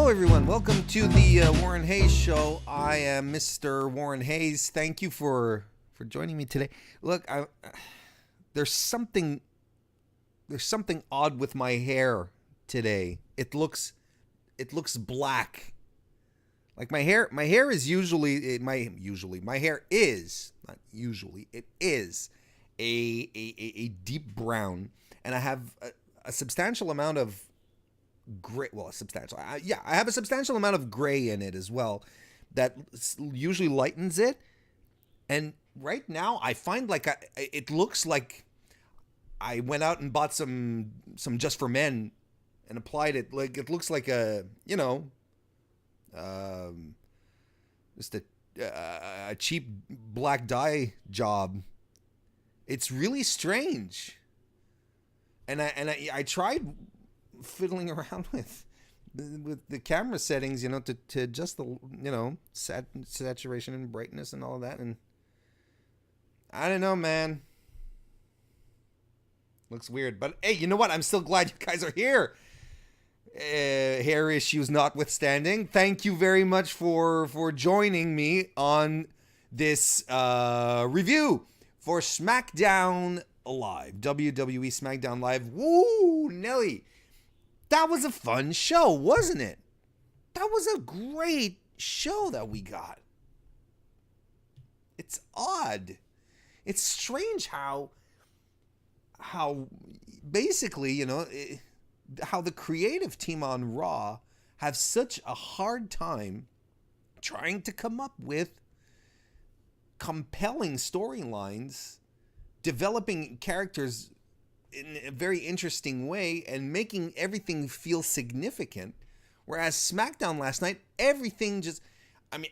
Hello, everyone. Welcome to the Warren Hayes Show. I am Mr. Warren Hayes. Thank you for joining me today. Look, there's something odd with my hair today. It looks black. Like my hair is my hair is not usually. It is a deep brown, and I have a substantial amount of gray. Well, I have a substantial amount of gray in it as well. That usually lightens it. And right now, I find like it looks like I went out and bought some Just for Men and applied it. Like it looks like just a cheap black dye job. It's really strange. And I tried fiddling around with the camera settings, to adjust the saturation and brightness and all of that, and I don't know, man. Looks weird, but hey, you know what? I'm still glad you guys are here. Hair issues notwithstanding, thank you very much for joining me on this review for SmackDown Live, WWE SmackDown Live. Woo, Nelly. That was a fun show, wasn't it? That was a great show that we got. It's odd. It's strange how basically, how the creative team on Raw have such a hard time trying to come up with compelling storylines, developing characters in a very interesting way, and making everything feel significant. Whereas SmackDown last night, everything just... I'm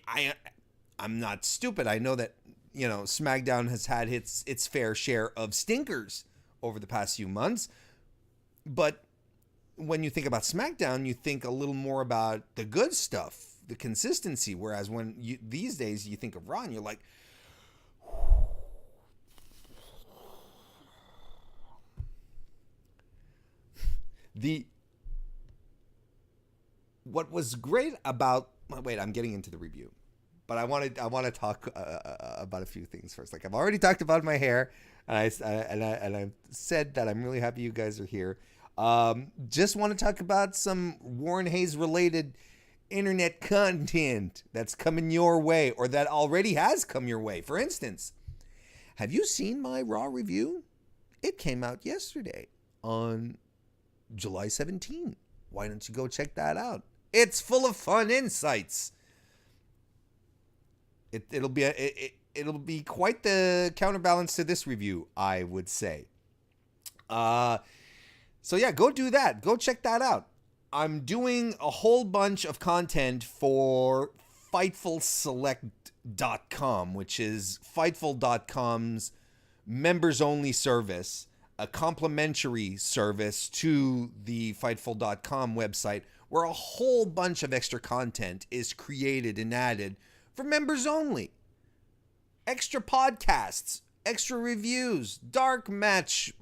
not stupid. I know that, SmackDown has had its fair share of stinkers over the past few months. But when you think about SmackDown, you think a little more about the good stuff, the consistency. Whereas these days you think of Raw and you're like... What was great about... Wait, I'm getting into the review. But I want to talk about a few things first. Like, I've already talked about my hair, and I said that I'm really happy you guys are here. Just want to talk about some Warren Hayes related internet content that's coming your way, or that already has come your way. For instance, have you seen my Raw review? It came out yesterday on July 17. Why don't you go check that out? It's full of fun insights. It'll be quite the counterbalance to this review, I would say. So yeah, go do that. Go check that out. I'm doing a whole bunch of content for FightfulSelect.com, which is Fightful.com's members-only service, a complimentary service to the Fightful.com website, where a whole bunch of extra content is created and added for members only. Extra podcasts, extra reviews, dark match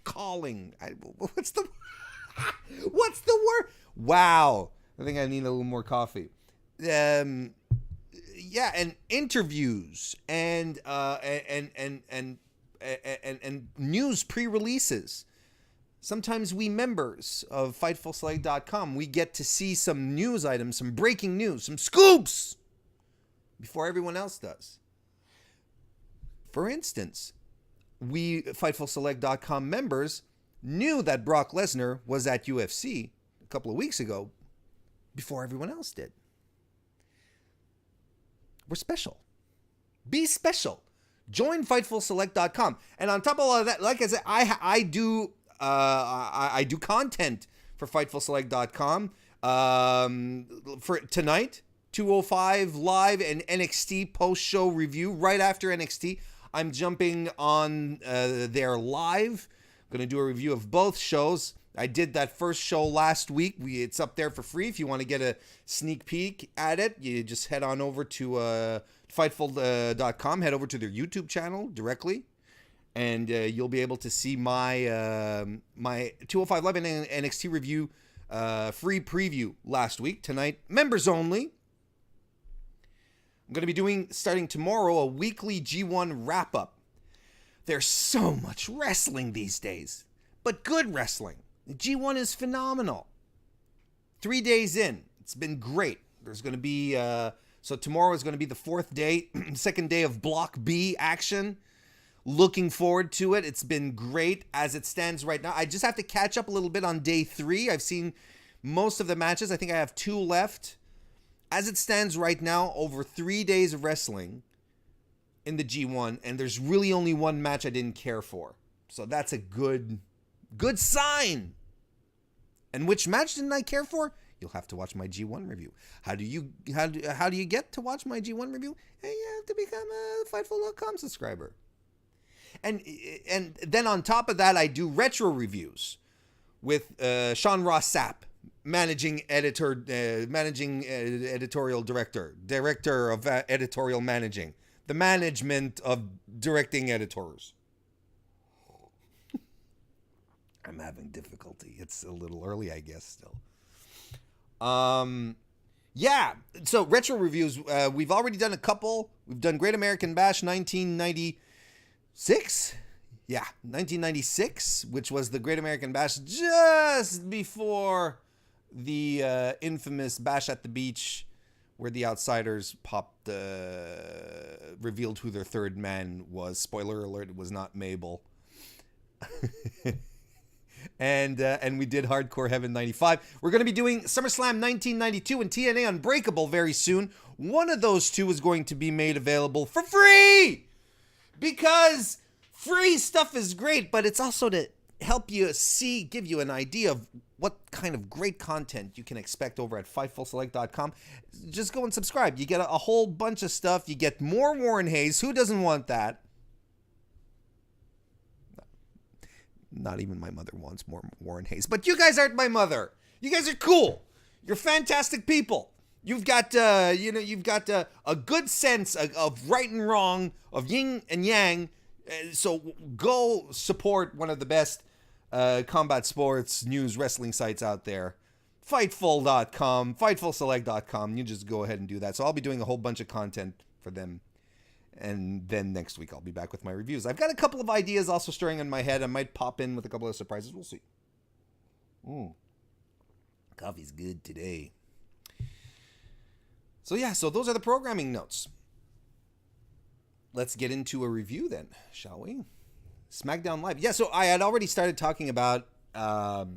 calling. What's the word? Wow. I think I need a little more coffee. And interviews and news pre-releases. Sometimes we members of FightfulSelect.com, we get to see some news items, some breaking news, some scoops before everyone else does. For instance, we FightfulSelect.com members knew that Brock Lesnar was at UFC a couple of weeks ago before everyone else did. We're special. Be special. Join FightfulSelect.com. And on top of all of that, like I said, I do content for FightfulSelect.com. For tonight, 205 live and NXT post-show review. Right after NXT, I'm jumping on there live. I'm going to do a review of both shows. I did that first show last week. It's up there for free. If you want to get a sneak peek at it, you just head on over to Fightful.com. Head over to their YouTube channel directly. and you'll be able to see my my 205 Live and NXT review free preview last week. Tonight, members only. I'm going to be doing, starting tomorrow, a weekly G1 wrap-up. There's so much wrestling these days, but good wrestling. The G1 is phenomenal. 3 days in, it's been great. There's going to be, so tomorrow is going to be the fourth day, second day of Block B action. Looking forward to it. It's been great as it stands right now. I just have to catch up a little bit on day 3. I've seen most of the matches. I think I have 2 left. As it stands right now, over 3 days of wrestling in the G1, and there's really only one match I didn't care for. So that's a good sign. And which match didn't I care for? You'll have to watch my G1 review. How do you get to watch my G1 review? Hey, you have to become a Fightful.com subscriber. And then on top of that, I do retro reviews with Sean Ross Sapp, managing editorial director of editorial managing, the management of directing editors. I'm having difficulty. It's a little early, I guess, still. Yeah. So retro reviews, we've already done a couple. We've done Great American Bash 1996. Yeah, 1996, which was the Great American Bash just before the infamous Bash at the Beach, where the Outsiders revealed who their third man was. Spoiler alert, it was not Mabel. And we did Hardcore Heaven 95. We're going to be doing SummerSlam 1992 and TNA Unbreakable very soon. One of those two is going to be made available for free, because free stuff is great, but it's also to help you give you an idea of what kind of great content you can expect over at FightfulSelect.com. Just go and subscribe. You get a whole bunch of stuff. You get more Warren Hayes. Who doesn't want that? Not even my mother wants more Warren Hayes. But you guys aren't my mother. You guys are cool. You're fantastic people. You've got, you've got a good sense of right and wrong, of yin and yang. So go support one of the best combat sports news wrestling sites out there. Fightful.com, FightfulSelect.com. You just go ahead and do that. So I'll be doing a whole bunch of content for them. And then next week I'll be back with my reviews. I've got a couple of ideas also stirring in my head. I might pop in with a couple of surprises. We'll see. Coffee's good today. So yeah, so those are the programming notes. Let's get into a review then, shall we? SmackDown Live. Yeah, so I had already started talking about how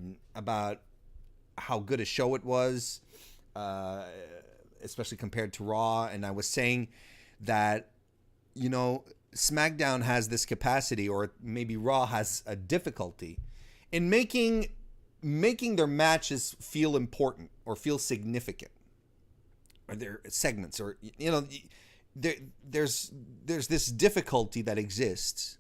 good a show it was, especially compared to Raw. And I was saying that, SmackDown has this capacity, or maybe Raw has a difficulty in making their matches feel important or feel significant, or their segments, or there's this difficulty that exists.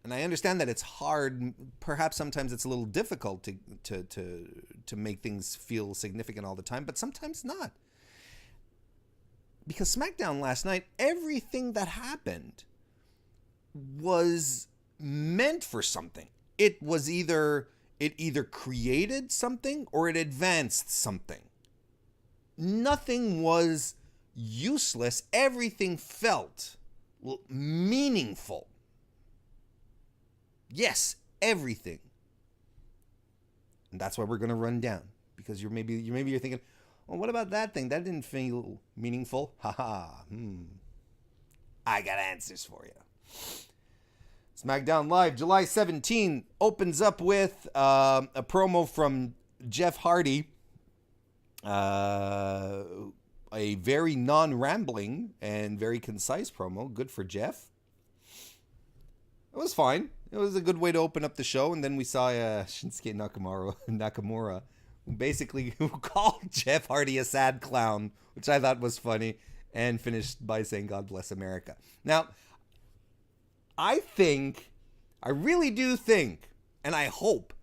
And I understand that it's hard. Perhaps sometimes it's a little difficult to make things feel significant all the time, but sometimes not. Because SmackDown last night, everything that happened was meant for something. It either created something or it advanced something. Nothing was useless. Everything felt meaningful. Yes, everything. And that's why we're going to run down, because you're thinking, well, what about that thing? That didn't feel meaningful. I got answers for you. SmackDown Live, July 17, opens up with a promo from Jeff Hardy. A very non-rambling and very concise promo. Good for Jeff. It was fine. It was a good way to open up the show. And then we saw Shinsuke Nakamura who called Jeff Hardy a sad clown, which I thought was funny, and finished by saying, God bless America. Now, I really do think, and I hope,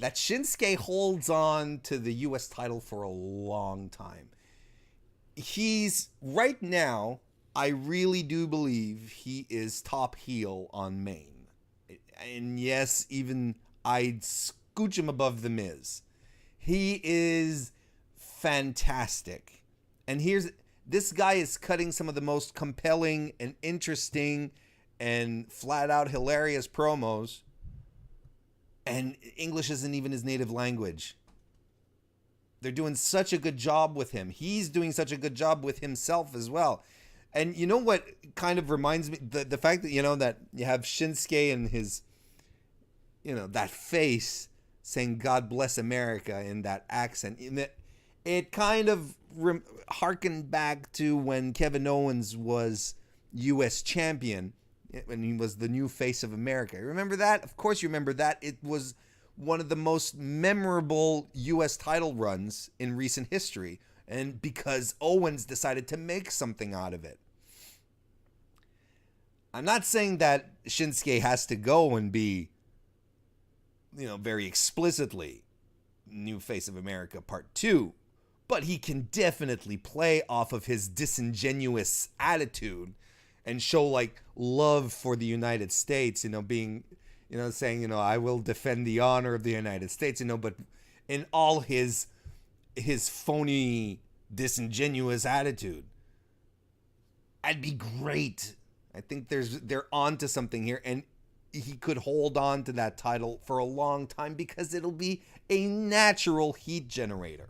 that Shinsuke holds on to the U.S. title for a long time. He's, right now, I really do believe he is top heel on Main. And yes, even I'd scooch him above The Miz. He is fantastic. And this guy is cutting some of the most compelling and interesting and flat out hilarious promos. And English isn't even his native language. They're doing such a good job with him. He's doing such a good job with himself as well. And you know what kind of reminds me? The fact that, that you have Shinsuke and his, that face saying God bless America in that accent. It kind of harkened back to when Kevin Owens was U.S. champion, when he was the new face of America. Remember that? Of course you remember that. It was one of the most memorable U.S. title runs in recent history. And because Owens decided to make something out of it. I'm not saying that Shinsuke has to go and be, very explicitly new face of America part 2. But he can definitely play off of his disingenuous attitude and show love for the United States, being, saying, I will defend the honor of the United States, but in all his phony, disingenuous attitude. That'd be great. I think they're onto something here, and he could hold on to that title for a long time because it'll be a natural heat generator.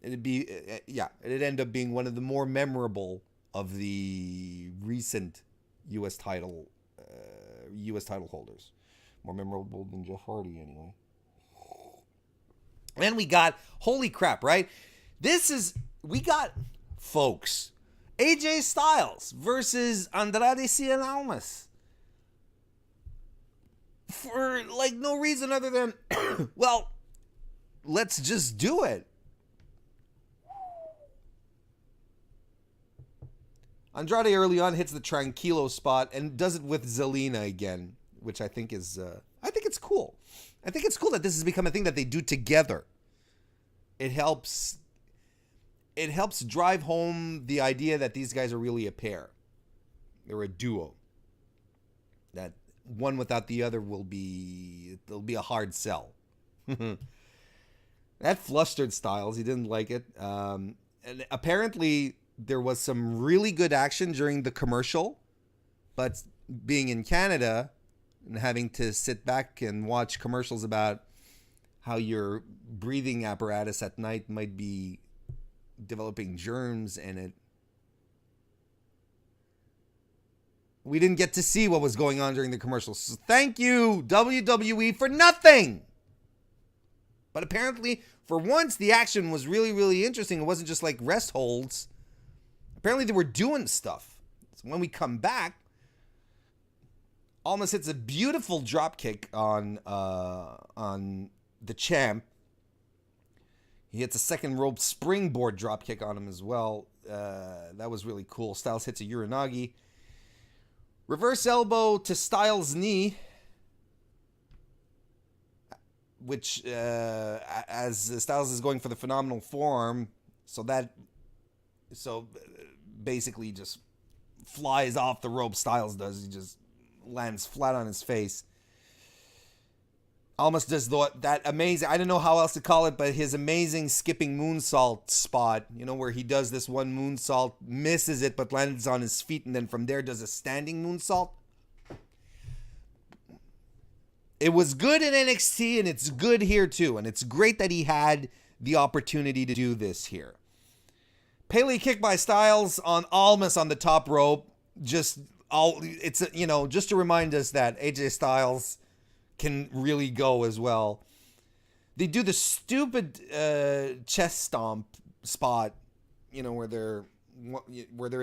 It'd end up being one of the more memorable of the recent U.S. title holders. More memorable than Jeff Hardy, anyway. And we got, holy crap, right? We got, folks, AJ Styles versus Andrade Cien Almas. For, no reason other than, well, let's just do it. Andrade early on hits the Tranquilo spot and does it with Zelina again, which I think is, I think it's cool. I think it's cool that this has become a thing that they do together. It helps drive home the idea that these guys are really a pair. They're a duo. That one without the other it'll be a hard sell. That flustered Styles. He didn't like it. And apparently there was some really good action during the commercial, but being in Canada and having to sit back and watch commercials about how your breathing apparatus at night might be developing germs in it. We didn't get to see what was going on during the commercials. So thank you, WWE, for nothing. But apparently, for once, the action was really, really interesting. It wasn't just like rest holds. Apparently, they were doing stuff. So when we come back, Almas hits a beautiful drop kick on the champ. He hits a second rope springboard drop kick on him as well. That was really cool. Styles hits a Uranagi. Reverse elbow to Styles' knee, which as Styles is going for the phenomenal forearm, so basically just flies off the rope. Styles does. He just lands flat on his face. Almost does that amazing, I don't know how else to call it, but his amazing skipping moonsault spot, where he does this one moonsault, misses it, but lands on his feet, and then from there does a standing moonsault. It was good in NXT, and it's good here too, and it's great that he had the opportunity to do this here. Pele kick by Styles on Almas on the top rope. Just to remind us that AJ Styles can really go as well. They do the stupid chest stomp spot, where they're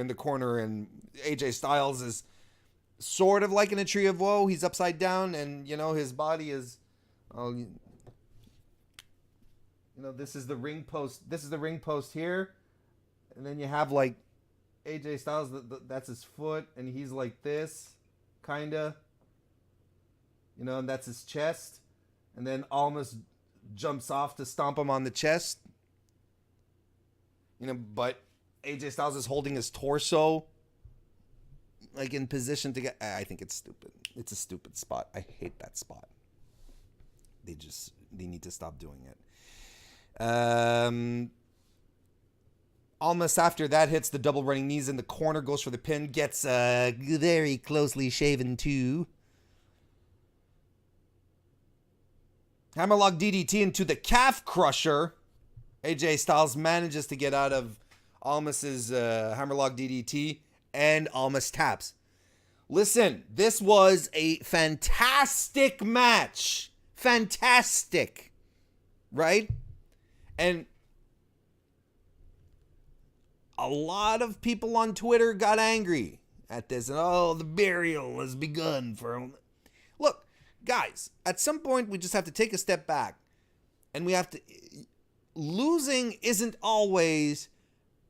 in the corner and AJ Styles is sort of like in a Tree of Woe. He's upside down and his body is, this is the ring post. This is the ring post here, and then you have AJ Styles. That's his foot, and he's like this, kinda. And that's his chest. And then Almas jumps off to stomp him on the chest. But AJ Styles is holding his torso like in position to get. I think it's stupid. It's a stupid spot. I hate that spot. They need to stop doing it. Almost after that hits the double running knees in the corner, goes for the pin, gets very closely shaven too. Hammerlock DDT into the calf crusher. AJ Styles manages to get out of Almas's Hammerlock DDT, and Almas taps. Listen, this was a fantastic match. Fantastic. Right? And a lot of people on Twitter got angry at this. And, the burial has begun for... Look, guys, at some point we just have to take a step back. And we have to... Losing isn't always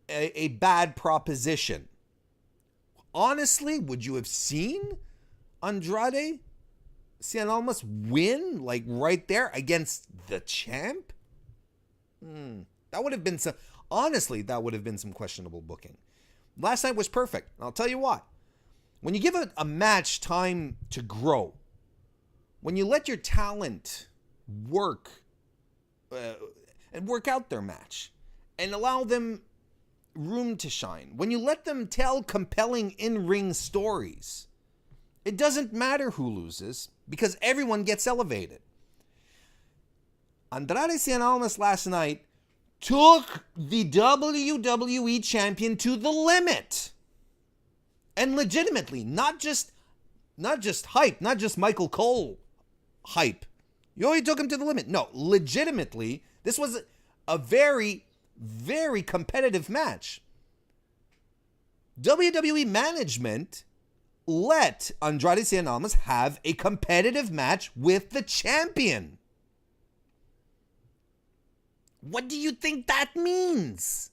a bad proposition. Honestly, would you have seen Andrade Cien Almas win like right there against the champ? That would have been some... Honestly, that would have been some questionable booking. Last night was perfect. And I'll tell you what. When you give a match time to grow, when you let your talent work and work out their match and allow them room to shine, when you let them tell compelling in-ring stories, it doesn't matter who loses because everyone gets elevated. Andrade Cien Almas last night took the WWE champion to the limit. And legitimately, not just hype, not just Michael Cole hype. He took him to the limit. No, legitimately, this was a very, very competitive match. WWE management let Andrade Cien Almas have a competitive match with the champion. What do you think that means?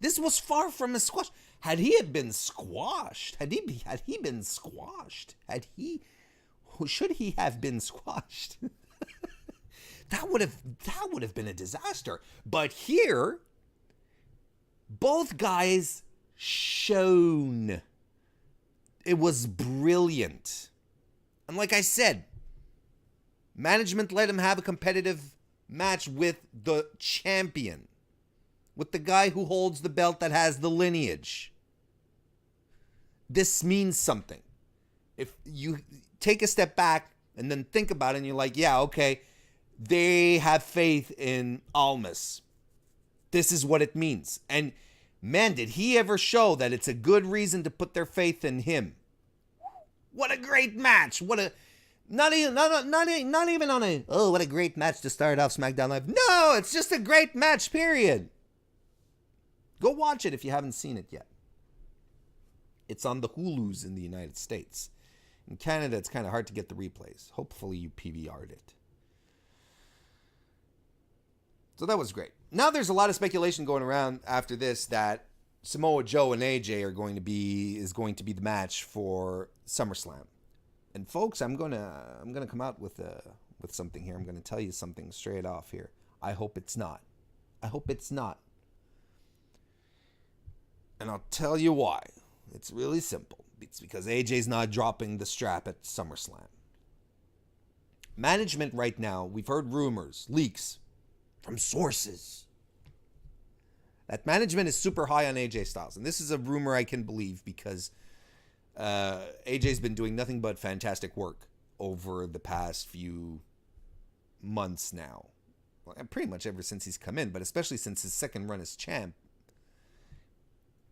This was far from a squash. Had he been squashed? Should he have been squashed? that would have been a disaster. But here, both guys shone. It was brilliant. And like I said, management let him have a competitive match with the champion, with the guy who holds the belt that has the lineage. This means something. If you take a step back and then think about it and you're like, yeah, okay, they have faith in Almas. This is what it means. And man, did he ever show that it's a good reason to put their faith in him. What a great match. Not even on a, what a great match to start off SmackDown Live. No, it's just a great match, period. Go watch it if you haven't seen it yet. It's on the Hulus in the United States. In Canada, it's kind of hard to get the replays. Hopefully you PVR'd it. So that was great. Now there's a lot of speculation going around after this that Samoa Joe and AJ is going to be the match for SummerSlam. And folks, I'm gonna come out with something here. I'm gonna tell you something straight off here. I hope it's not. And I'll tell you why. It's really simple. It's because AJ's not dropping the strap at SummerSlam. Management right now, we've heard rumors, leaks from sources that management is super high on AJ Styles. And this is a rumor I can believe because AJ's been doing nothing but fantastic work over the past few months now. Well, pretty much ever since he's come in, but especially since his second run as champ.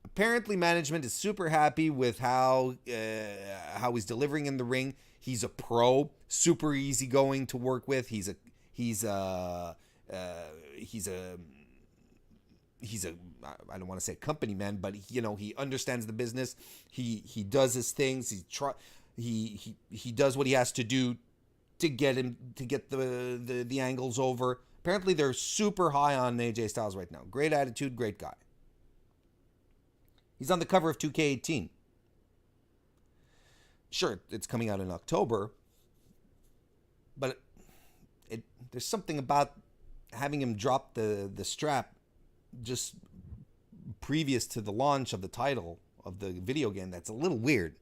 Apparently, management is super happy with how he's delivering in the ring. He's a pro, super easygoing to work with. He's a I don't want to say company man, but he understands the business. He does his things. He does what he has to do to get the angles over. Apparently, they're super high on AJ Styles right now. Great attitude, great guy. He's on the cover of 2K18. Sure, it's coming out in October, but there's something about having him drop the strap just previous to the launch of the title of the video game that's a little weird.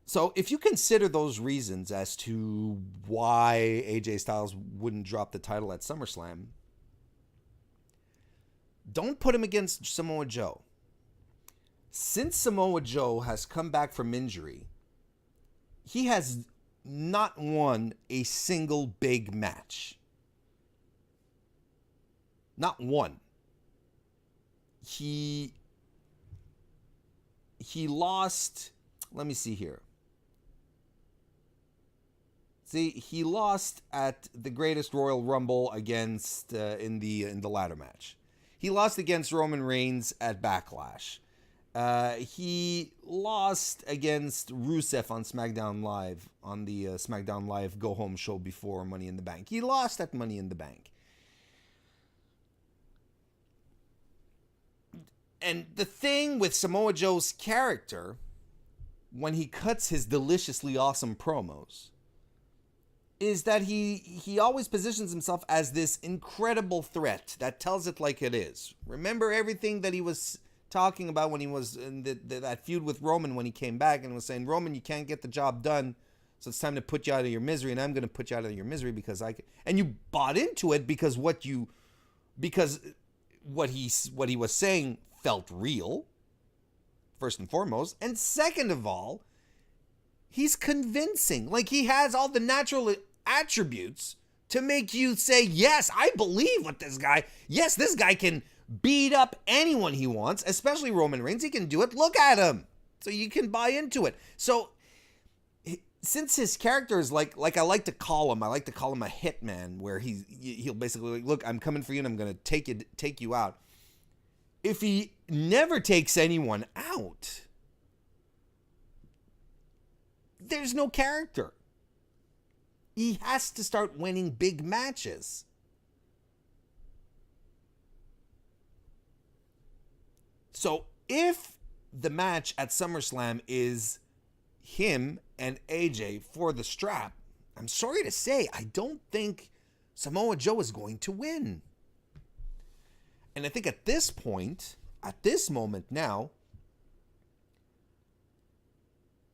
So if you consider those reasons as to why AJ Styles wouldn't drop the title at SummerSlam, don't put him against Samoa Joe. Since Samoa Joe has come back from injury, he has not won a single big match. Not one. He lost, let me see here. See, he lost at the Greatest Royal Rumble against in the ladder match. He lost against Roman Reigns at Backlash. He lost against Rusev on SmackDown Live, on the SmackDown Live Go Home show before Money in the Bank. He lost at Money in the Bank. And the thing with Samoa Joe's character, when he cuts his deliciously awesome promos, is that he always positions himself as this incredible threat that tells it like it is. Remember everything that he was talking about when he was in that feud with Roman when he came back and was saying, Roman, you can't get the job done, so it's time to put you out of your misery, and I'm going to put you out of your misery because I can. And you bought into it because what he was saying felt real, first and foremost, and second of all, he's convincing. Like, he has all the natural attributes to make you say, yes, I believe what this guy, yes, this guy can beat up anyone he wants, especially Roman Reigns. He can do it. Look at him. So you can buy into it. So since his character is like I like to call him a hitman, where he'll basically like, look, I'm coming for you and I'm going to take you out. If he never takes anyone out, there's no character. He has to start winning big matches. So if the match at SummerSlam is him and AJ for the strap, I'm sorry to say, I don't think Samoa Joe is going to win. And I think at this point, at this moment now,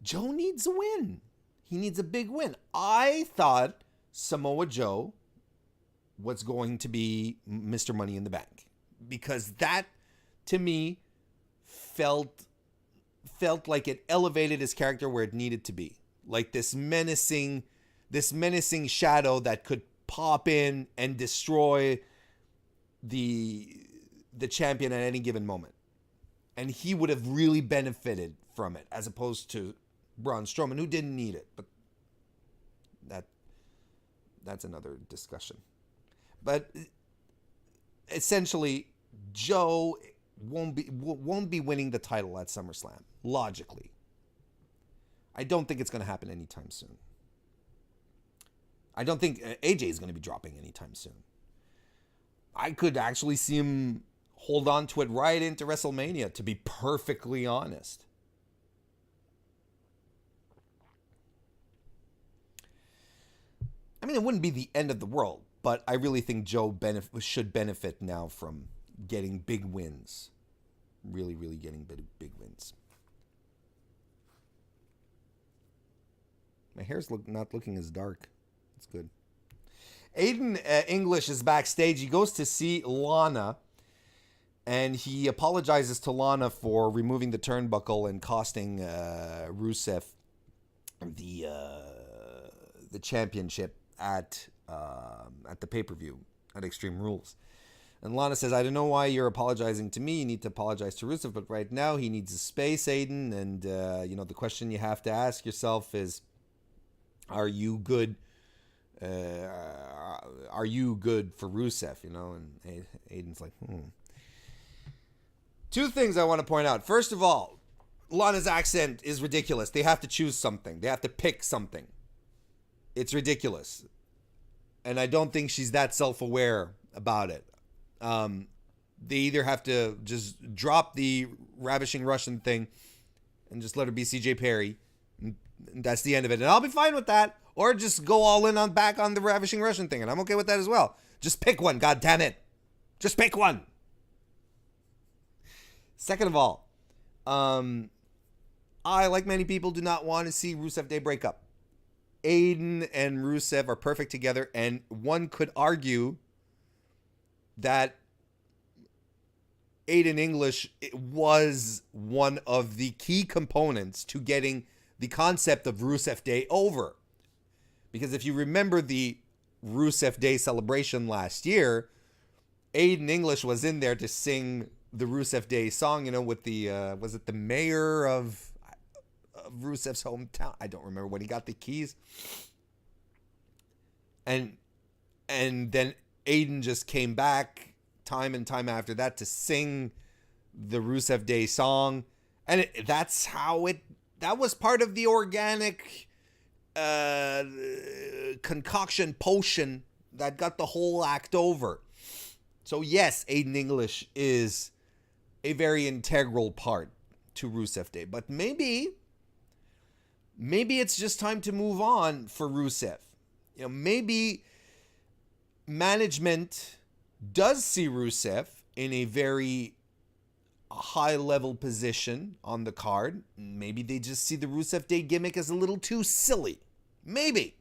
Joe needs a win. He needs a big win. I thought Samoa Joe was going to be Mr. Money in the Bank, because that, to me, felt like it elevated his character where it needed to be. Like this menacing shadow that could pop in and destroy the champion at any given moment. And he would have really benefited from it, as opposed to Braun Strowman, who didn't need it. But that's another discussion. But essentially, Joe won't be winning the title at SummerSlam, logically. I don't think it's going to happen anytime soon. I don't think AJ is going to be dropping anytime soon. I could actually see him hold on to it right into WrestleMania, to be perfectly honest. I mean, it wouldn't be the end of the world, but I really think Joe should benefit now from getting big wins. Really, really getting big wins. My hair's not looking as dark. It's good. Aiden English is backstage. He goes to see Lana, and he apologizes to Lana for removing the turnbuckle and costing Rusev the championship at the pay-per-view at Extreme Rules. And Lana says, I don't know why you're apologizing to me. You need to apologize to Rusev, but right now he needs a space, Aiden. And, the question you have to ask yourself is, are you good? Are you good for Rusev? And Aiden's like, Two things I want to point out. First of all, Lana's accent is ridiculous. They have to choose something. They have to pick something. It's ridiculous. And I don't think she's that self-aware about it. They either have to just drop the Ravishing Russian thing and just let her be CJ Perry. And that's the end of it. And I'll be fine with that. Or just go all in back on the Ravishing Russian thing. And I'm okay with that as well. Just pick one, God damn it. Just pick one. Second of all, I, like many people, do not want to see Rusev Day break up. Aiden and Rusev are perfect together, and one could argue that Aiden English was one of the key components to getting the concept of Rusev Day over. Because if you remember the Rusev Day celebration last year, Aiden English was in there to sing the Rusev Day song, with the, was it the mayor of Rusev's hometown? I don't remember, when he got the keys. And then Aiden just came back time and time after that to sing the Rusev Day song. And that was part of the organic concoction potion that got the whole act over. So yes, Aiden English is a very integral part to Rusev Day. But maybe it's just time to move on for Rusev. Maybe management does see Rusev in a very high-level position on the card. Maybe they just see the Rusev Day gimmick as a little too silly. Maybe.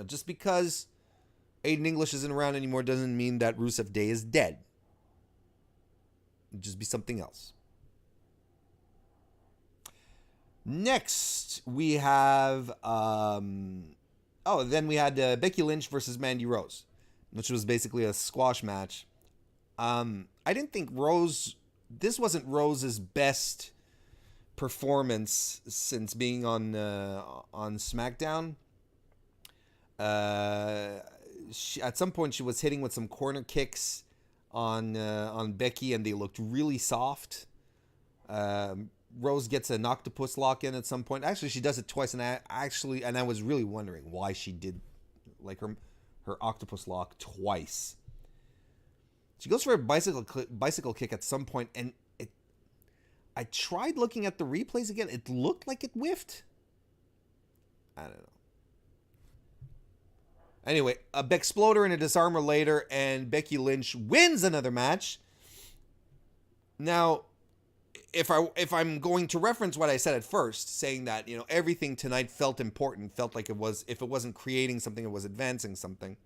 Just because Aiden English isn't around anymore doesn't mean that Rusev Day is dead. It'd just be something else. Next, we have... then we had Becky Lynch versus Mandy Rose, which was basically a squash match. I didn't think this wasn't Rose's best performance since being on SmackDown. At some point she was hitting with some corner kicks on Becky, and they looked really soft. Rose gets an octopus lock in at some point. Actually, she does it twice, and I was really wondering why she did like her octopus lock twice. She goes for a bicycle kick at some point, and I tried looking at the replays again. It looked like it whiffed. I don't know. Anyway, a Bexploder and a Disarmer later, and Becky Lynch wins another match. Now, if I'm going to reference what I said at first, saying that, everything tonight felt important, felt like it was, if it wasn't creating something, it was advancing something.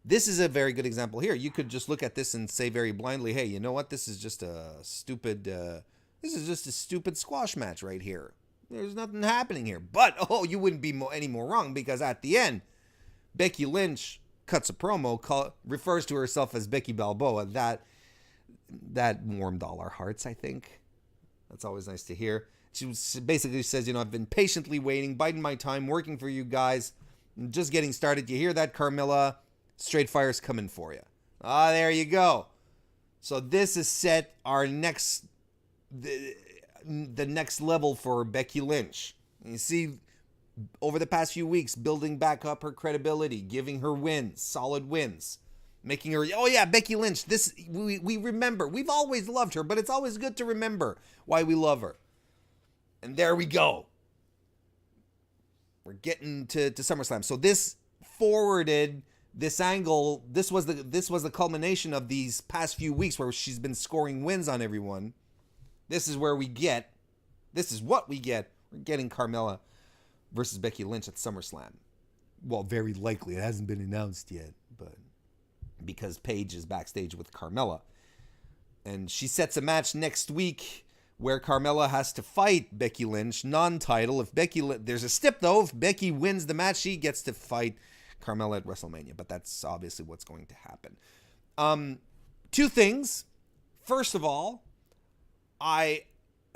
This is a very good example here. You could just look at this and say very blindly, hey, you know what? This is just a stupid squash match right here. There's nothing happening here. But, you wouldn't be any more wrong, because at the end, Becky Lynch cuts a promo, refers to herself as Becky Balboa. That warmed all our hearts, I think. That's always nice to hear. She basically says, I've been patiently waiting, biding my time, working for you guys. I'm just getting started. You hear that, Carmilla? Straight Fire's coming for you. There you go. So this is set our next... the next level for Becky Lynch. And you see, over the past few weeks, building back up her credibility, giving her wins, solid wins, making her, Becky Lynch, this, we remember. We've always loved her, but it's always good to remember why we love her. And there we go. We're getting to SummerSlam. So this forwarded this angle. This was the culmination of these past few weeks where she's been scoring wins on everyone. This is what we get. We're getting Carmella versus Becky Lynch at SummerSlam. Well, very likely. It hasn't been announced yet, but because Paige is backstage with Carmella. And she sets a match next week where Carmella has to fight Becky Lynch, non-title. There's a stip, though. If Becky wins the match, she gets to fight Carmella at WrestleMania. But that's obviously what's going to happen. Two things. First of all, I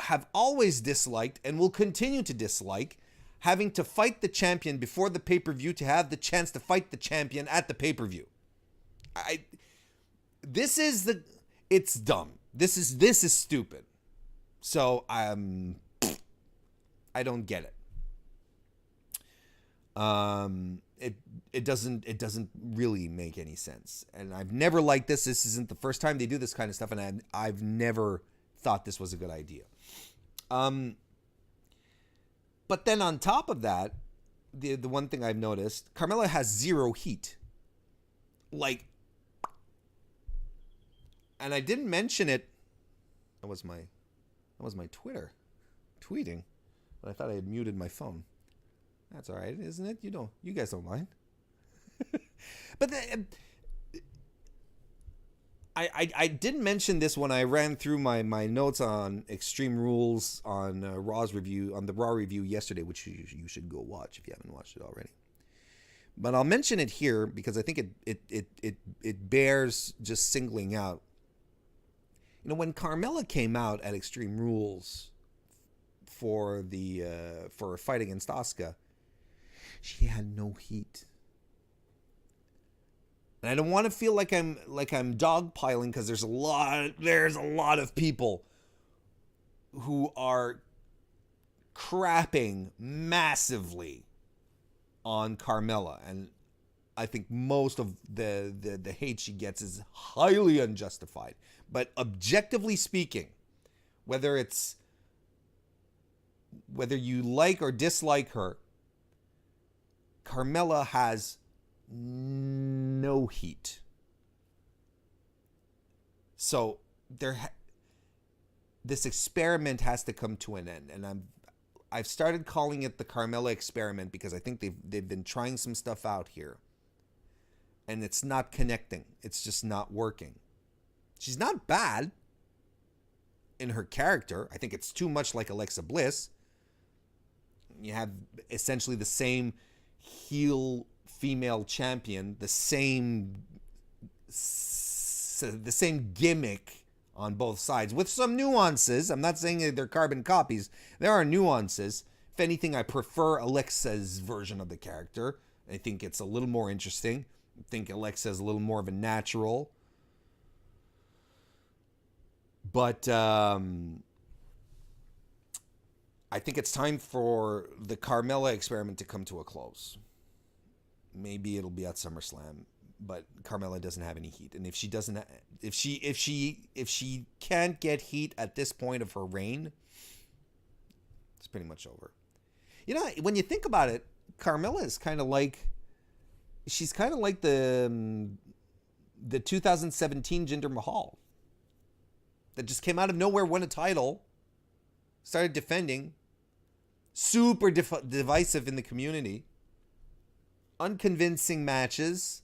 have always disliked and will continue to dislike having to fight the champion before the pay-per-view to have the chance to fight the champion at the pay-per-view. It's dumb. This is stupid. So I don't get it. It doesn't really make any sense. And I've never liked this. This isn't the first time they do this kind of stuff, and I've never thought this was a good idea. But then on top of that, the one thing I've noticed, Carmella has zero heat. Like, and I didn't mention it. That was my Twitter tweeting, but I thought I had muted my phone. That's all right, isn't it? You guys don't mind. But I didn't mention this when I ran through my notes on Extreme Rules on the Raw review yesterday, which you should go watch if you haven't watched it already. But I'll mention it here because I think it bears just singling out. You know, when Carmella came out at Extreme Rules for a fight against Asuka, she had no heat. And I don't want to feel like I'm dogpiling, because there's a lot of people who are crapping massively on Carmella, and I think most of the hate she gets is highly unjustified. But objectively speaking, whether you like or dislike her, Carmella has no heat. So this experiment has to come to an end, and I've started calling it the Carmella experiment because I think they've been trying some stuff out here, and it's not connecting. It's just not working. She's not bad in her character. I think it's too much like Alexa Bliss. You have essentially the same heel female champion, the same gimmick on both sides with some nuances. I'm not saying they're carbon copies. There are nuances. If anything, I prefer Alexa's version of the character. I think it's a little more interesting. I think Alexa's a little more of a natural. But I think it's time for the Carmella experiment to come to a close. Maybe it'll be at SummerSlam, but Carmella doesn't have any heat, and if she can't get heat at this point of her reign, it's pretty much over. You know, when you think about it, Carmella is kind of like the 2017 Jinder Mahal that just came out of nowhere, won a title, started defending, super divisive in the community. Unconvincing matches.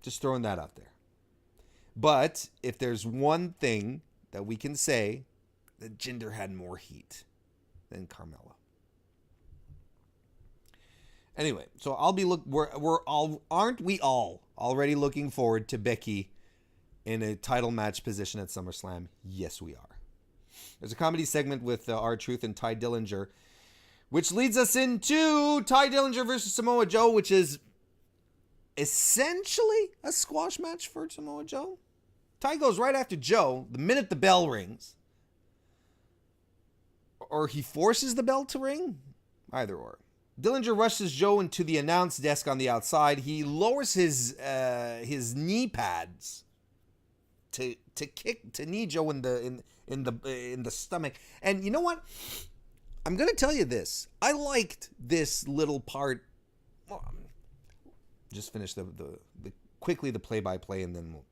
Just throwing that out there. But if there's one thing that we can say, that Jinder had more heat than Carmella. Anyway, so aren't we all already looking forward to Becky in a title match position at SummerSlam? Yes, we are. There's a comedy segment with R-Truth and Ty Dillinger, which leads us into Ty Dillinger versus Samoa Joe, which is essentially a squash match for Samoa Joe. Ty goes right after Joe the minute the bell rings. Or he forces the bell to ring. Either or. Dillinger rushes Joe into the announce desk on the outside. He lowers his knee pads to knee Joe in the stomach. And you know what? I'm going to tell you this. I liked this little part. Well, just finish the quickly the play-by-play, and then we'll...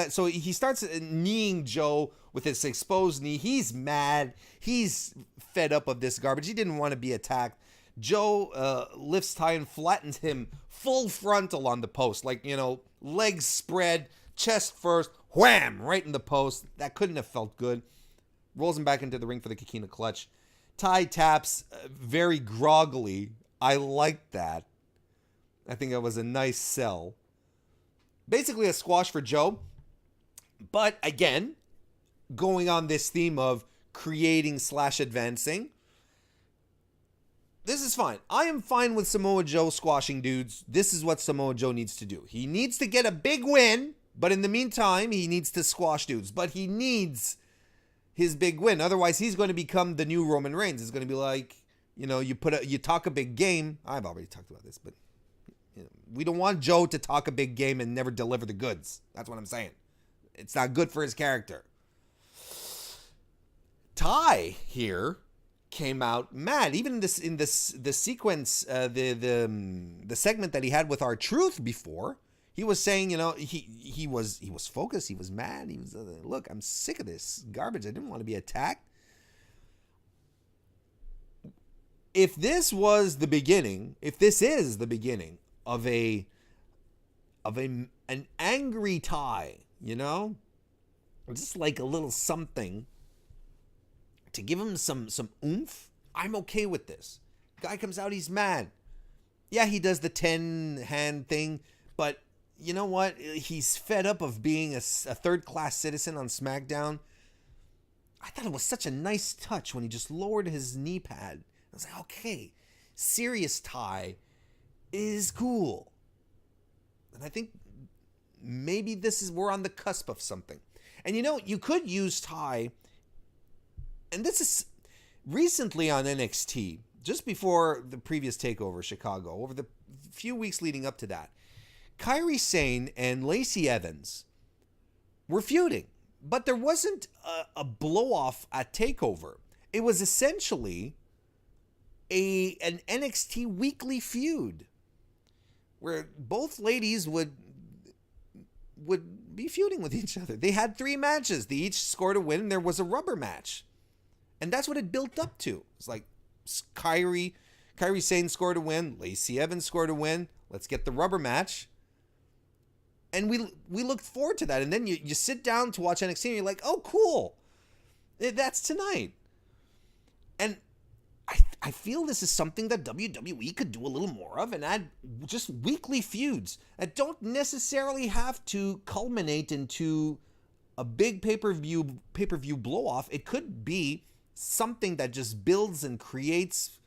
So he starts kneeing Joe with his exposed knee. He's mad. He's fed up of this garbage. He didn't want to be attacked. Joe lifts Ty and flattens him full frontal on the post. Like, you know, legs spread, chest first, wham, right in the post. That couldn't have felt good. Rolls him back into the ring for the Kikina clutch. Ty taps very groggily. I liked that. I think that was a nice sell. Basically a squash for Joe. But again, going on this theme of creating / advancing. This is fine. I am fine with Samoa Joe squashing dudes. This is what Samoa Joe needs to do. He needs to get a big win, but in the meantime, he needs to squash dudes. But he needs his big win. Otherwise, he's going to become the new Roman Reigns. It's going to be like, you know, you talk a big game. I've already talked about this, but you know, we don't want Joe to talk a big game and never deliver the goods. That's what I'm saying. It's not good for his character. Ty here came out mad. Even in the sequence, the segment that he had with R-Truth before, he was saying, he was focused. He was mad. He was look, I'm sick of this garbage. I didn't want to be attacked. If this is the beginning of an angry Ty, just like a little something to give him some oomph, I'm okay with this. Guy comes out, he's mad. Yeah, he does the 10-hand thing, but you know what? He's fed up of being a third-class citizen on SmackDown. I thought it was such a nice touch when he just lowered his knee pad. I was like, okay, serious Ty is cool. And I think maybe we're on the cusp of something. And you could use Ty, and this is recently on NXT, just before the previous takeover, Chicago, over the few weeks leading up to that, Kairi Sane and Lacey Evans were feuding, but there wasn't a blow-off at TakeOver. It was essentially an NXT weekly feud where both ladies would be feuding with each other. They had 3 matches. They each scored a win, and there was a rubber match. And that's what it built up to. It's like Kairi Sane scored a win. Lacey Evans scored a win. Let's get the rubber match. And we looked forward to that. And then you sit down to watch NXT and you're like, oh, cool. That's tonight. And I feel this is something that WWE could do a little more of and add just weekly feuds that don't necessarily have to culminate into a big pay-per-view blow-off. It could be something that just builds and creates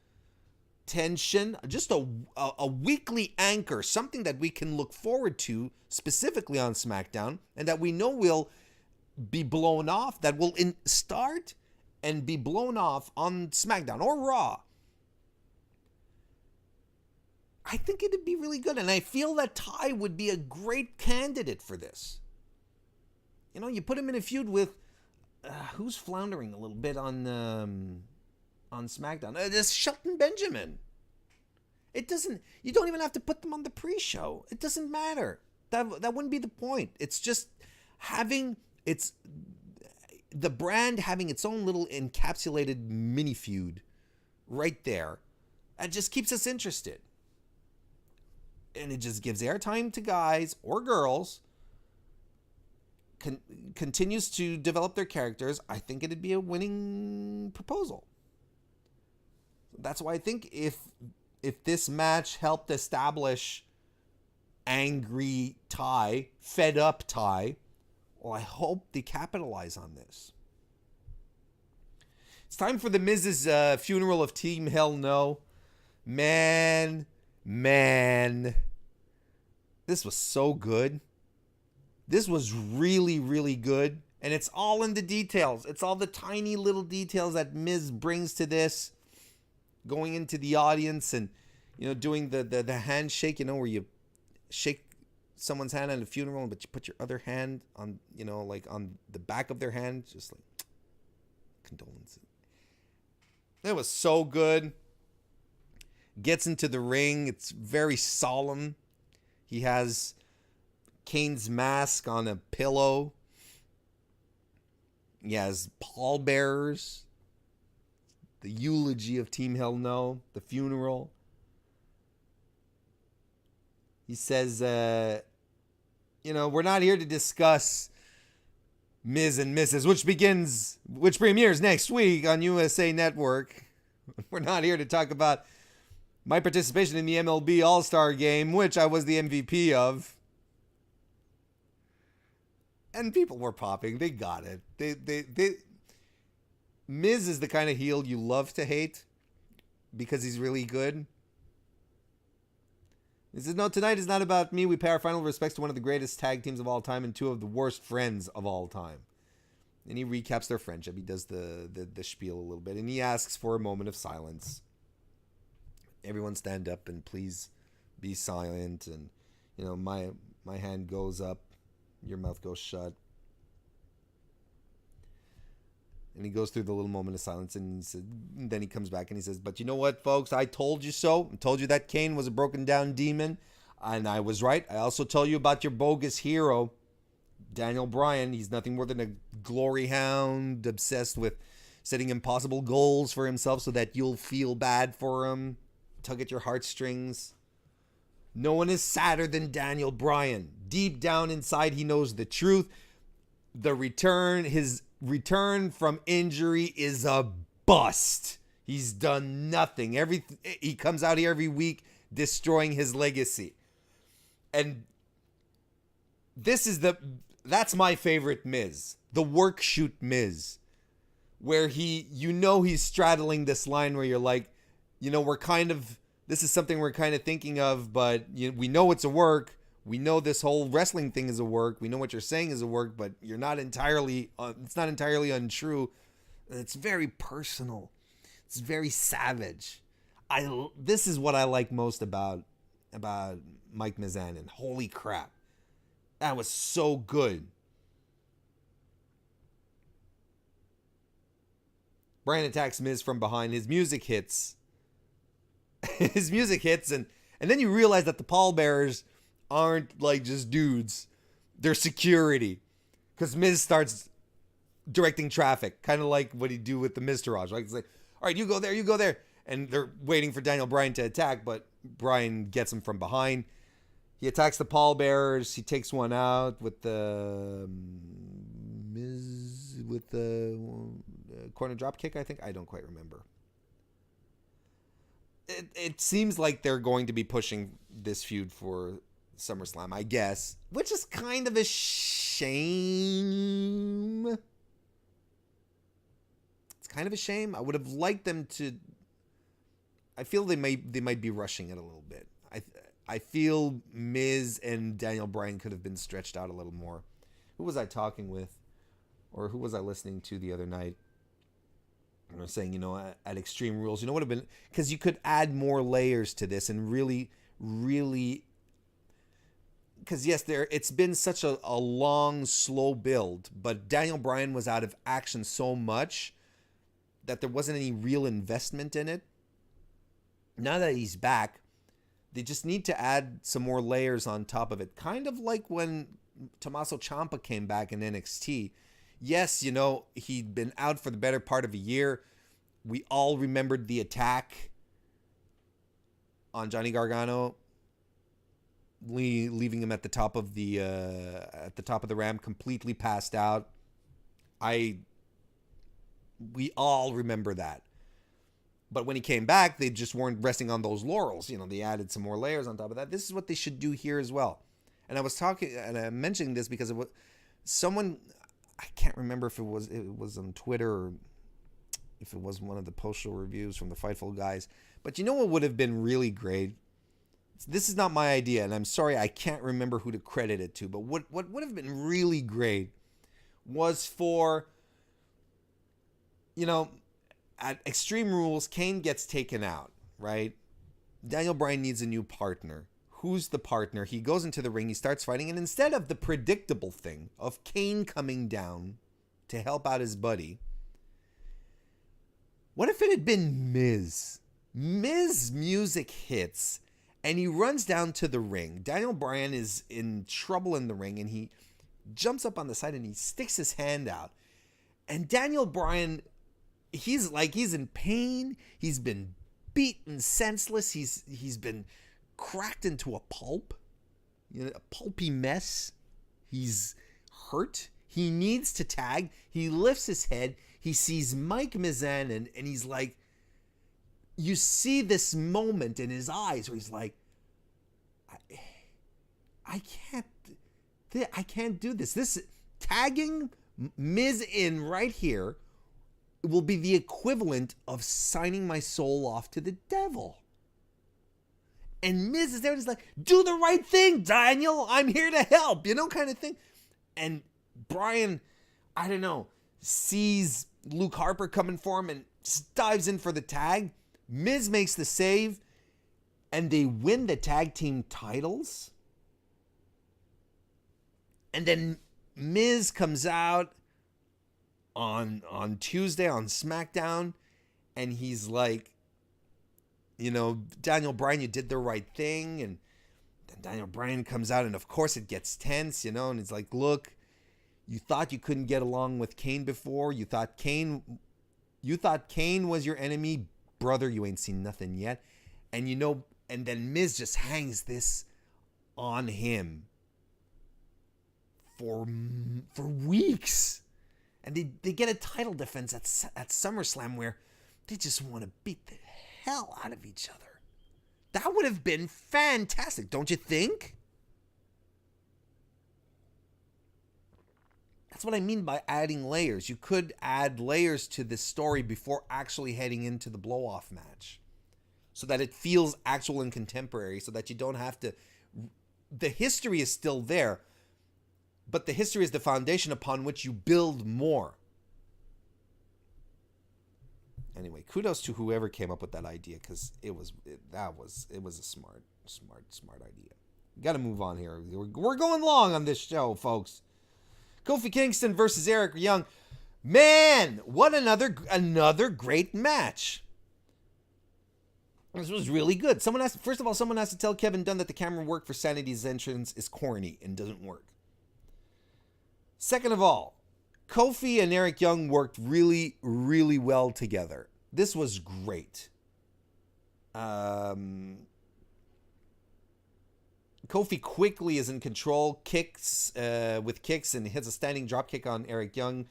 tension, just a weekly anchor, something that we can look forward to specifically on SmackDown and that we know will be blown off, that will start and be blown off on SmackDown or Raw. I think it'd be really good, and I feel that Ty would be a great candidate for this. You put him in a feud with who's floundering a little bit on SmackDown. This Shelton Benjamin. You don't even have to put them on the pre-show. It doesn't matter. That wouldn't be the point. It's just the brand having its own little encapsulated mini feud right there. That just keeps us interested. And it just gives airtime to guys or girls, continues to develop their characters. I think it'd be a winning proposal. That's why I think if this match helped establish angry Ty, fed up Ty, well, I hope they capitalize on this. It's time for the Miz's funeral of Team Hell No. Man, this was so good. This was really, really good. And it's all in the details. It's all the tiny little details that Miz brings to this. Going into the audience and, doing the handshake, where you shake someone's hand at a funeral, but you put your other hand on, like on the back of their hand. Just like, condolences. It was so good. Gets into the ring. It's very solemn. He has Kane's mask on a pillow. He has pallbearers. The eulogy of Team Hell No. The funeral. He says, we're not here to discuss Miz and Mrs., which premieres next week on USA Network. We're not here to talk about my participation in the MLB All-Star Game, which I was the MVP of. And people were popping. They got it. They Miz is the kind of heel you love to hate because he's really good. He says, no, tonight is not about me. We pay our final respects to one of the greatest tag teams of all time and 2 of the worst friends of all time. And he recaps their friendship. He does the spiel a little bit. And he asks for a moment of silence. Everyone stand up and please be silent. And, my hand goes up. Your mouth goes shut. And he goes through the little moment of silence, and then he comes back and he says, "But you know what, folks? I told you so. I told you that Kane was a broken down demon, and I was right. I also told you about your bogus hero, Daniel Bryan. He's nothing more than a glory hound obsessed with setting impossible goals for himself so that you'll feel bad for him, tug at your heartstrings. No one is sadder than Daniel Bryan. Deep down inside, he knows the truth. His return from injury is a bust. He's done nothing. He comes out here every week destroying his legacy." And that's my favorite Miz, the work shoot Miz, where he's straddling this line where you're like, this is something we're kind of thinking of, but we know it's a work. We know this whole wrestling thing is a work. We know what you're saying is a work, but it's not entirely untrue. It's very personal. It's very savage. This is what I like most about Mike Mizanin. Holy crap. That was so good. Bryan attacks Miz from behind. His music hits. And then you realize that the pallbearers aren't like just dudes. They're security. Because Miz starts directing traffic. Kind of like what he do with the Miztourage. Right? It's like, all right, you go there. And they're waiting for Daniel Bryan to attack, but Bryan gets him from behind. He attacks the pallbearers. He takes one out with the corner drop kick, I think. I don't quite remember. It seems like they're going to be pushing this feud for SummerSlam, I guess, which is kind of a shame. It's kind of a shame. I would have liked them to. I feel they might be rushing it a little bit. I feel Miz and Daniel Bryan could have been stretched out a little more. Who was I talking with, or who was I listening to the other night? I was saying, at Extreme Rules, would have been, because you could add more layers to this and really, really, because yes, it's been such a long, slow build, but Daniel Bryan was out of action so much that there wasn't any real investment in it. Now that he's back, they just need to add some more layers on top of it. Kind of like when Tommaso Ciampa came back in NXT. Yes, he'd been out for the better part of a year. We all remembered the attack on Johnny Gargano, leaving him at the top of the ramp, completely passed out. We all remember that. But when he came back, they just weren't resting on those laurels. They added some more layers on top of that. This is what they should do here as well. And I'm mentioning this because of someone, I can't remember if it was on Twitter or if it was one of the post-show reviews from the Fightful guys. But what would have been really great? This is not my idea, and I'm sorry I can't remember who to credit it to. But what would have been really great was for, at Extreme Rules, Kane gets taken out, right? Daniel Bryan needs a new partner. Who's the partner? He goes into the ring, he starts fighting, and instead of the predictable thing of Kane coming down to help out his buddy, what if it had been Miz? Miz music hits, and he runs down to the ring. Daniel Bryan is in trouble in the ring, and he jumps up on the side, and he sticks his hand out. And Daniel Bryan, he's in pain. He's been beaten senseless. He's been cracked into a pulp, a pulpy mess. He's hurt. He needs to tag. He lifts his head. He sees Mike Mizanin, and he's like, you see this moment in his eyes where he's like, I can't do this. This tagging Miz in right here will be the equivalent of signing my soul off to the devil. And Miz is there and he's like, do the right thing, Daniel. I'm here to help, kind of thing. And Bryan, I don't know, sees Luke Harper coming for him and dives in for the tag. Miz makes the save, and they win the tag team titles. And then Miz comes out on Tuesday on SmackDown, and he's like, Daniel Bryan, you did the right thing. And then Daniel Bryan comes out, and of course it gets tense, and it's like, look, you thought you couldn't get along with Kane before. You thought Kane was your enemy. Brother, you ain't seen nothing yet. And and then Miz just hangs this on him for weeks. And they get a title defense at SummerSlam where they just want to beat the hell out of each other. That would have been fantastic, don't you think? That's what I mean by adding layers. You could add layers to this story before actually heading into the blow-off match, so that it feels actual and contemporary, so that you don't have to... The history is still there, but the history is the foundation upon which you build more. Anyway, kudos to whoever came up with that idea, because it was a smart idea. Got to move on here. We're going long on this show, folks. Kofi Kingston versus Eric Young. Man, what another great match. This was really good. Someone has to tell Kevin Dunn that the camera work for Sanity's entrance is corny and doesn't work. Second of all, Kofi and Eric Young worked really, really well together. This was great. Kofi quickly is in control, kicks and hits a standing drop kick on Eric Young.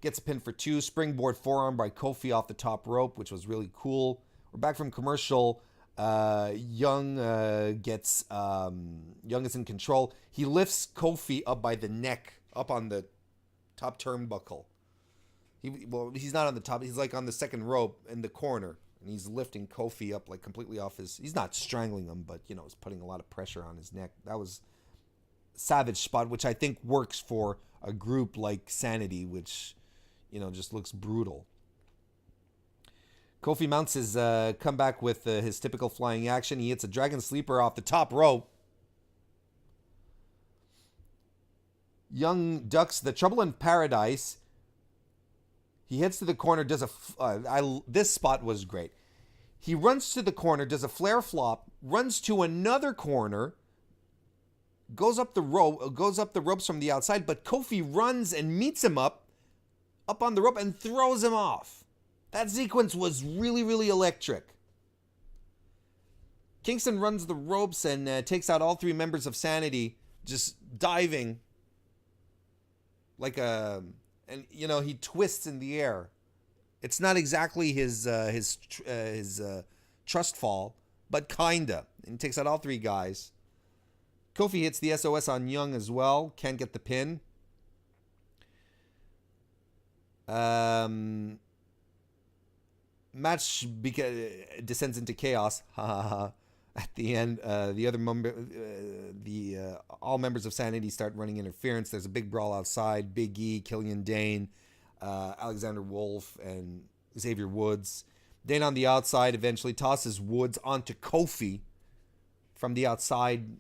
Gets a pin for 2. Springboard forearm by Kofi off the top rope, which was really cool. We're back from commercial. Young is in control. He lifts Kofi up by the neck, up on the top turnbuckle. He's not on the top. He's like on the second rope in the corner. And he's lifting Kofi up like completely off he's not strangling him, but he's putting a lot of pressure on his neck. That was a savage spot, which I think works for a group like Sanity, which, just looks brutal. Kofi mounts his comeback with his typical flying action. He hits a dragon sleeper off the top rope. Young ducks the Trouble in Paradise. He heads to the corner, does this spot was great. He runs to the corner, does a flare flop, runs to another corner, goes up the ropes from the outside, but Kofi runs and meets him up on the rope and throws him off. That sequence was really, really electric. Kingston runs the ropes and takes out all 3 members of Sanity, just diving and he twists in the air. It's not exactly his trust fall, but kinda. And he takes out all 3 guys. Kofi hits the SOS on Young as well. Can't get the pin. Match descends into chaos. At the end, all members of Sanity start running interference. There's a big brawl outside. Big E, Killian Dane, Alexander Wolf, and Xavier Woods. Dane on the outside eventually tosses Woods onto Kofi from the outside,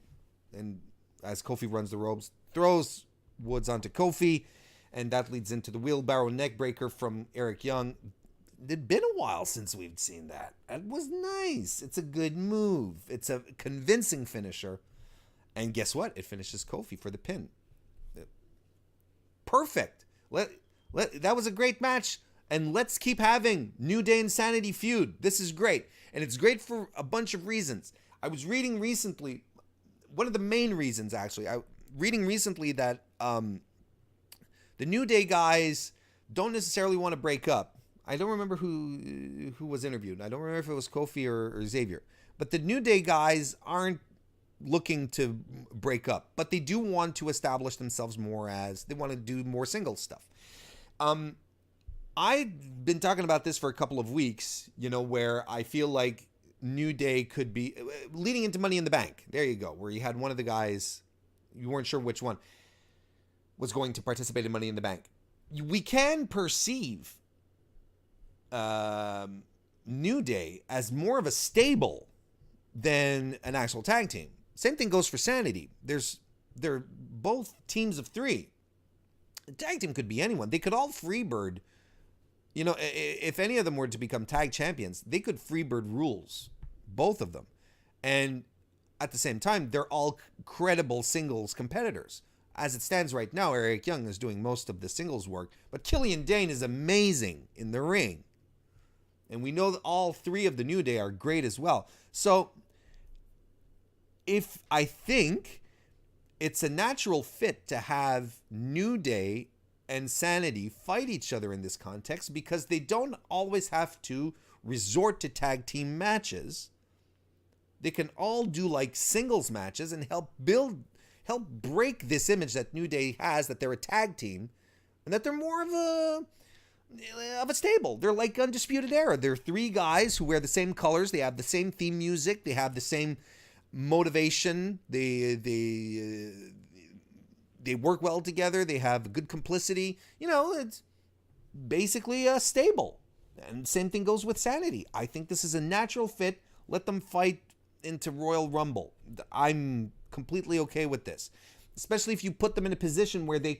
and as Kofi runs the ropes, throws Woods onto Kofi, and that leads into the wheelbarrow neckbreaker from Eric Young. It'd been a while since we've seen that. That was nice. It's a good move. It's a convincing finisher. And guess what? It finishes Kofi for the pin. Perfect. That was a great match. And let's keep having New Day and Sanity feud. This is great. And it's great for a bunch of reasons. I was reading recently, one of the main reasons actually, reading recently that the New Day guys don't necessarily want to break up. I don't remember who was interviewed. I don't remember if it was Kofi or Xavier. But the New Day guys aren't looking to break up. But they do want to establish themselves more as... They want to do more singles stuff. I've been talking about this for a couple of weeks, where I feel like New Day could be... Leading into Money in the Bank. There you go. Where you had one of the guys... You weren't sure which one was going to participate in Money in the Bank. We can perceive... New Day as more of a stable than an actual tag team. Same thing goes for Sanity. They're both teams of 3. A tag team could be anyone. They could all freebird. You know, if any of them were to become tag champions, they could freebird rules, both of them. And at the same time, they're all credible singles competitors. As it stands right now, Eric Young is doing most of the singles work, but Killian Dane is amazing in the ring. And we know that all three of the New Day are great as well. So, I think it's a natural fit to have New Day and Sanity fight each other in this context because they don't always have to resort to tag team matches. They can all do like singles matches and help break this image that New Day has that they're a tag team and that they're more of a stable. They're like Undisputed Era. They're three guys who wear the same colors. They have the same theme music. They have the same motivation. They work well together. They have good complicity. You know, it's basically a stable. And same thing goes with Sanity. I think this is a natural fit. Let them fight into Royal Rumble. I'm completely okay with this, especially if you put them in a position where they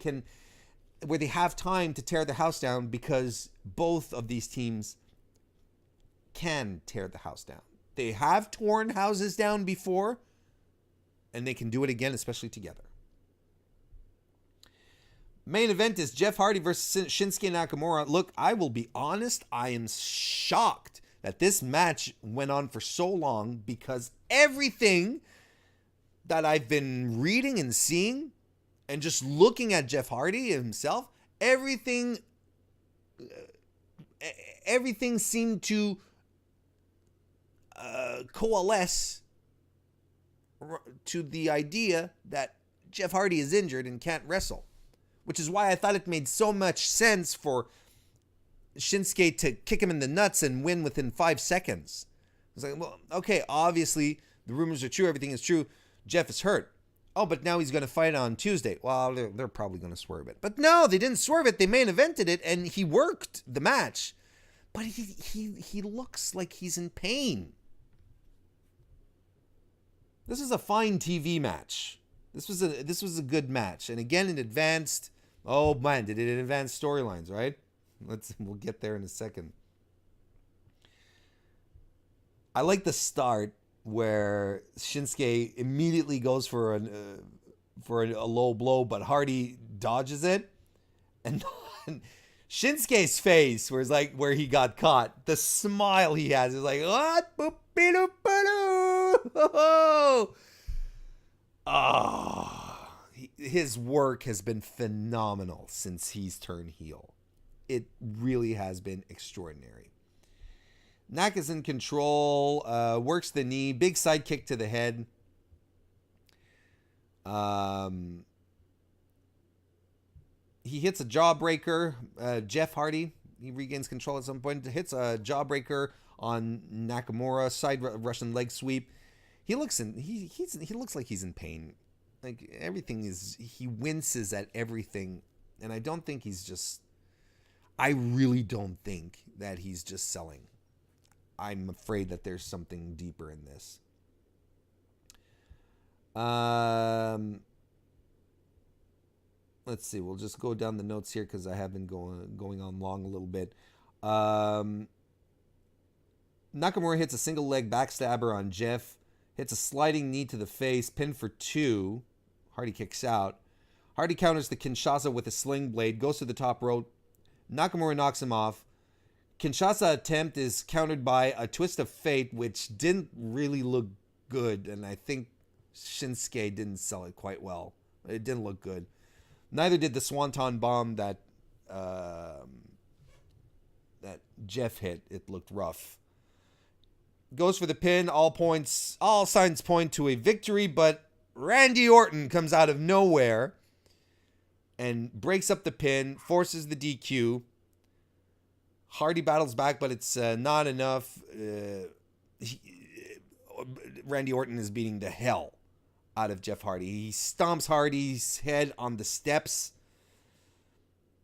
have time to tear the house down, because both of these teams can tear the house down. They have torn houses down before, and they can do it again, especially together. Main event is Jeff Hardy versus Shinsuke Nakamura. Look, I will be honest, I am shocked that this match went on for so long, because everything that I've been reading and seeing and just looking at Jeff Hardy himself, everything seemed to coalesce to the idea that Jeff Hardy is injured and can't wrestle, which is why I thought it made so much sense for Shinsuke to kick him in the nuts and win within 5 seconds. It's like, well, okay, obviously the rumors are true, everything is true. Jeff is hurt. Oh, but now he's going to fight on Tuesday. Well, they're probably going to swerve it. But no, they didn't swerve it. They main evented it, and he worked the match. But he looks like he's in pain. This is a fine TV match. This was a good match. And again, it advanced. Oh man, did it advance storylines, right? We'll get there in a second. I like the start where Shinsuke immediately goes for a low blow, but Hardy dodges it, and Shinsuke's face, where he got caught, the smile he has is like, what? His work has been phenomenal since he's turned heel. It really has been extraordinary. Naka's in control, works the knee, big side kick to the head. He hits a jawbreaker. Jeff Hardy, he regains control at some point, hits a jawbreaker on Nakamura, side Russian leg sweep. He looks like he's in pain. Like everything he winces at everything, and I really don't think that he's just selling. I'm afraid that there's something deeper in this. Let's see. We'll just go down the notes here because I have been going on long a little bit. Nakamura hits a single leg backstabber on Jeff. Hits a sliding knee to the face. Pin for 2. Hardy kicks out. Hardy counters the Kinshasa with a sling blade. Goes to the top rope. Nakamura knocks him off. Kinshasa attempt is countered by a twist of fate, which didn't really look good, and I think Shinsuke didn't sell it quite well. It didn't look good. Neither did the Swanton bomb that Jeff hit. It looked rough. Goes for the pin. All signs point to a victory, but Randy Orton comes out of nowhere and breaks up the pin, forces the DQ. Hardy battles back, but it's not enough. Randy Orton is beating the hell out of Jeff Hardy. He stomps Hardy's head on the steps,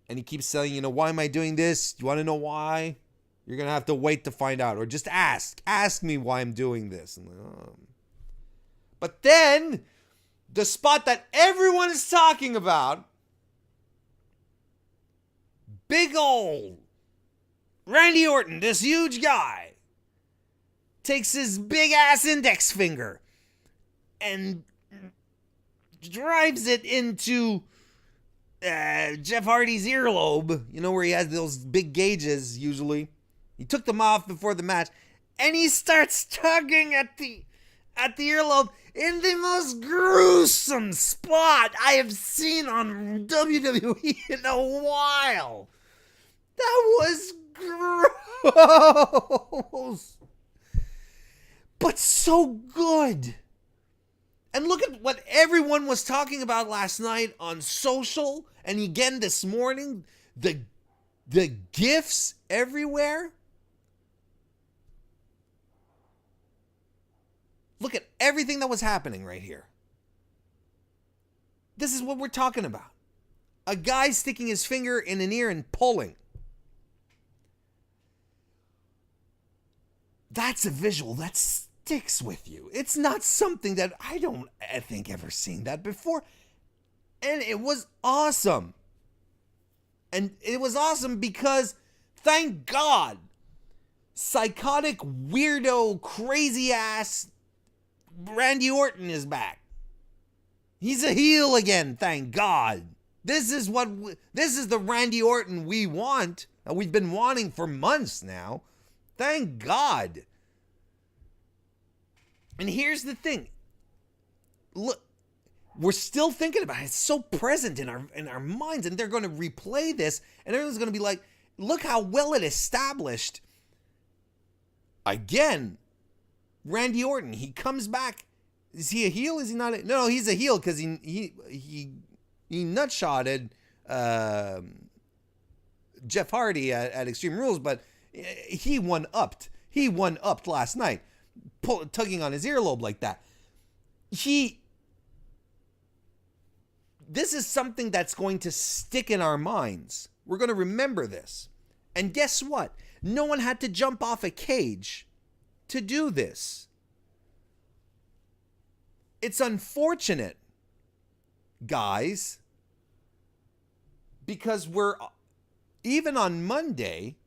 and he keeps saying, why am I doing this? You want to know why? You're going to have to wait to find out, or just ask. Ask me why I'm doing this. I'm like, oh. But then, the spot that everyone is talking about, Big ol' Randy Orton, this huge guy, takes his big ass index finger and drives it into Jeff Hardy's earlobe, where he has those big gauges usually. He took them off before the match, and he starts tugging at the earlobe in the most gruesome spot I have seen on WWE in a while. That was gross, but so good. And look at what everyone was talking about last night on social, and again this morning, the GIFs everywhere. Look at everything that was happening right here. This is what we're talking about. A guy sticking his finger in an ear and pulling. That's a visual that sticks with you. It's not something that I think ever seen that before. And it was awesome. And it was awesome because, thank God, psychotic, weirdo, crazy ass Randy Orton is back. He's a heel again, thank God. This is the Randy Orton we want. And we've been wanting for months now. Thank God. And here's the thing. Look, we're still thinking about it. It's so present in our minds, and they're going to replay this, and everyone's going to be like, look how well it established. Again, Randy Orton, he comes back. Is he a heel? Is he not? No, he's a heel because he nutshotted Jeff Hardy at Extreme Rules, but he one-upped. He one-upped last night, tugging on his earlobe like that. This is something that's going to stick in our minds. We're going to remember this. And guess what? No one had to jump off a cage to do this. It's unfortunate, guys, because even on Monday,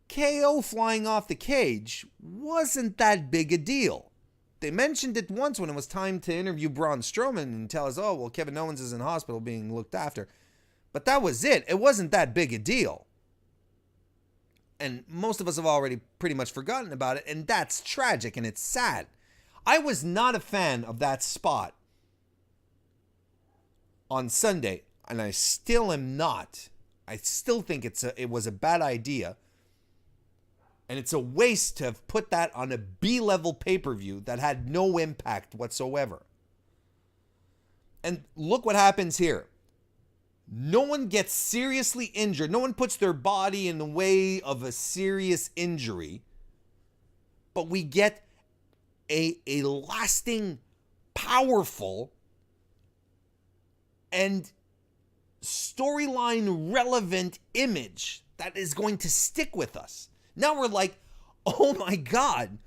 KO flying off the cage wasn't that big a deal. They mentioned it once when it was time to interview Braun Strowman and tell us, oh, well, Kevin Owens is in hospital being looked after. But that was it. It wasn't that big a deal. And most of us have already pretty much forgotten about it, and that's tragic and it's sad. I was not a fan of that spot on Sunday, and I still am not. I still think it was a bad idea. And it's a waste to have put that on a B-level pay-per-view that had no impact whatsoever. And look what happens here. No one gets seriously injured. No one puts their body in the way of a serious injury. But we get a lasting, powerful, and storyline relevant image that is going to stick with us. Now we're like, oh my God,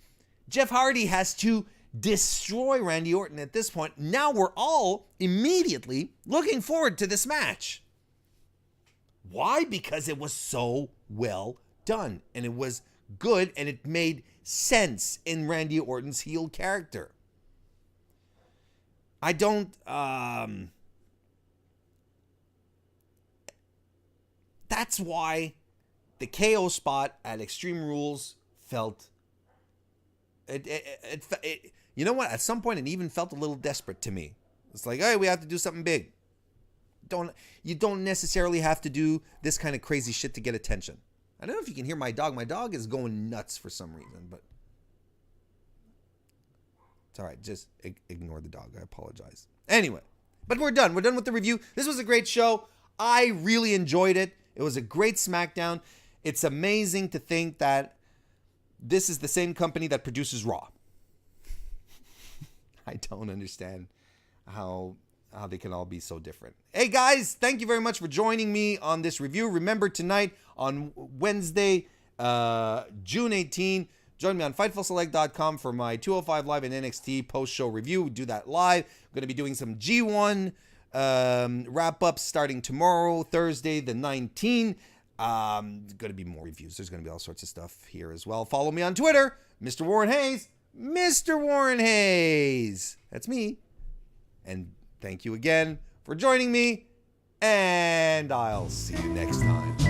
Jeff Hardy has to destroy Randy Orton at this point. Now we're all immediately looking forward to this match. Why? Because it was so well done, and it was good, and it made sense in Randy Orton's heel character. I don't, that's why the KO spot at Extreme Rules felt, you know what? At some point, it even felt a little desperate to me. It's like, hey, we have to do something big. You don't necessarily have to do this kind of crazy shit to get attention. I don't know if you can hear my dog. My dog is going nuts for some reason, but it's all right. Just ignore the dog. I apologize. Anyway, but we're done. We're done with the review. This was a great show. I really enjoyed it. It was a great SmackDown. It's amazing to think that this is the same company that produces Raw. I don't understand how they can all be so different. Hey guys, thank you very much for joining me on this review. Remember, tonight on Wednesday, June 18, join me on FightfulSelect.com for my 205 Live and NXT post-show review. We do that live. I'm going to be doing some G1 Wrap up starting tomorrow, Thursday the 19th. Going to be more reviews. There's going to be all sorts of stuff here as well. Follow me on Twitter, Mr. Warren Hayes. Mr. Warren Hayes. That's me. And thank you again for joining me. And I'll see you next time.